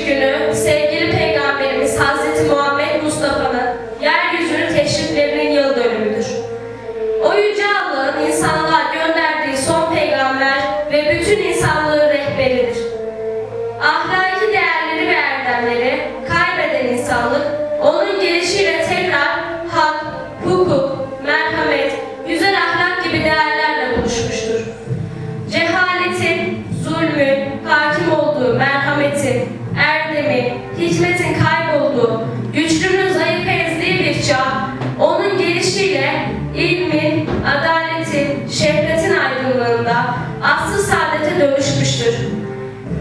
günü sevgili Peygamberimiz Hazreti Muhammed Mustafa'nın yeryüzünü teşriflerinin yıl dönümüdür. O Yüce Allah'ın insanlığa gönderdiği son peygamber ve bütün insanlığın rehberidir. Ahlaki değerleri ve erdemleri kaybeden insanlık, onun gelişiyle tekrar hak, hukuk, merhamet, güzel ahlak gibi değerlerle buluşmuştur. Cehaletin, zulmün hakim olduğu, merhametin, erdemin, hikmetin kaybolduğu, güçlünün zayıf ezdiği bir çağ, onun gelişiyle ilmin, adaletin, şehvetin aydınlığında asr-ı saadete dönüşmüştür.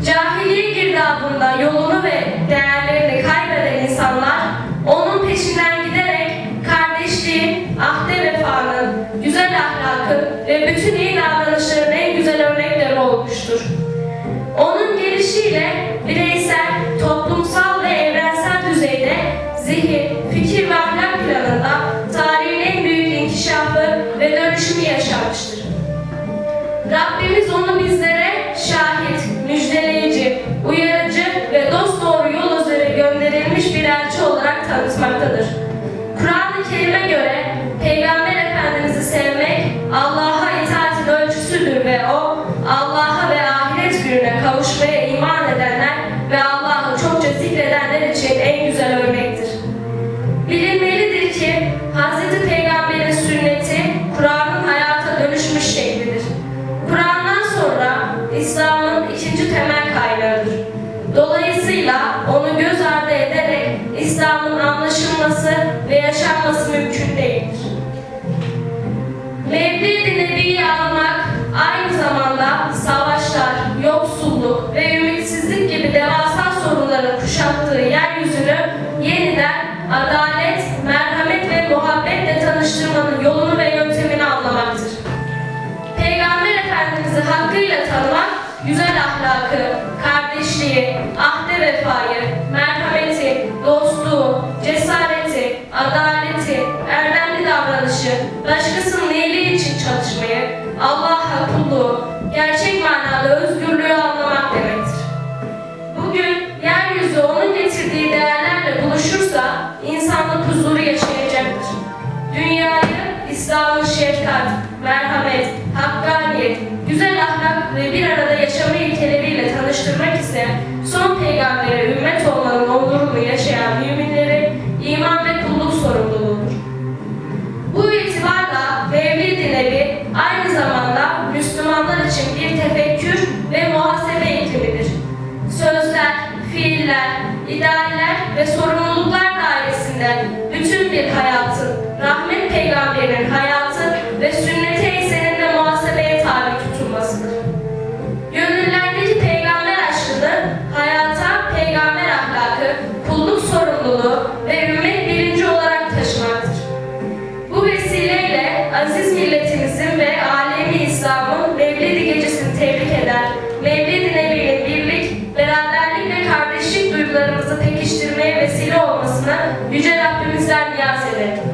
Cahiliye girdabında yolunu ve değerlerini kaybeden insanlar, onun peşinden giderek kardeşliğin, ahde vefanın, güzel ahlakın ve bütün iyi davranışların en güzel örnekleri olmuştur. Onun gelişiyle bireysel, toplumsal ve evrensel düzeyde zihin, fikir ve ahlak planında tarihin en büyük inkişafı ve dönüşümü yaşanmıştır. Rabbimiz onu bizlere şahit, müjdeleyici, uyarıcı ve dosdoğru yol üzere gönderilmiş bir elçi olarak tanıtmaktadır. Kur'an-ı Kerim'e göre Peygamber Efendimiz'i sevmek Allah'a itaatin ölçüsüdür ve o, Allah'a ve ahiret gününe kavuşmaya iman edenler ve Allah'ı çokça zikredenler için en güzel örnektir. Bilinmelidir ki Hz. Peygamber'in sünneti Kur'an'ın hayata dönüşmüş şeklidir. Kur'an'dan sonra İslam'ın ikinci temel kaynağıdır. Dolayısıyla onu göz ardı ederek İslam'ın anlaşılması ve yaşanması mümkün değildir. Mevlid-i Nebi'yi almak aynı zamanda savaşlar, yoksulluk ve ümitsizlik gibi devasa sorunların kuşattığı yeryüzünü yeniden adalet, merhamet ve muhabbetle tanıştırmanın yolunu ve yöntemini anlamaktır. Peygamber Efendimiz'i hakkıyla tanımak, güzel ahlakı, kardeşliği, ahde vefayı, merhameti, dostluğu, cesareti, adaleti, erdemli davranışı, başkasının iyiliği için çalışmayı, Allah'a kulluğu, gerçek manada özgürlüğü anlamak demektir. Bugün yeryüzü onun getirdiği değerlerle buluşursa insanlık huzuru yaşayacaktır. Dünyayı İslam'ın şefkat, merhamet, hakkaniyet, güzel ahlak ve bir arada yaşama ilkeleriyle tanıştırmak ise son peygambere ümmet olmanın onurunu yaşayan müminlerin iman ve kulluk sorumluluğudur. Bu itibarla Mevlid-i Nebi aynı zamanda Müslümanlar için bir tefekkür ve muhasebe iklimidir. Sözler, fiiller, idealler ve sorumluluklar dairesinde bütün bir hayatın, rahmet peygamberinin hayatı ve sünnet-i ekseninde muhasebeye tabi tutulmasıdır. Gönüllerdeki peygamber aşkını hayata peygamber ahlakı, kulluk sorumluluğu ve ümmet bilinci olarak taşımaktır. Bu vesileyle aziz milletimizin ve alemi İslam'ın Mevlid-i gecesini tebrik eder, Mevlid-i Nebi'nin birlik, beraberlik ve kardeşlik duygularımızı pekiştirmeye vesile olmasını Yüce Rabbimizden niyaz ederim.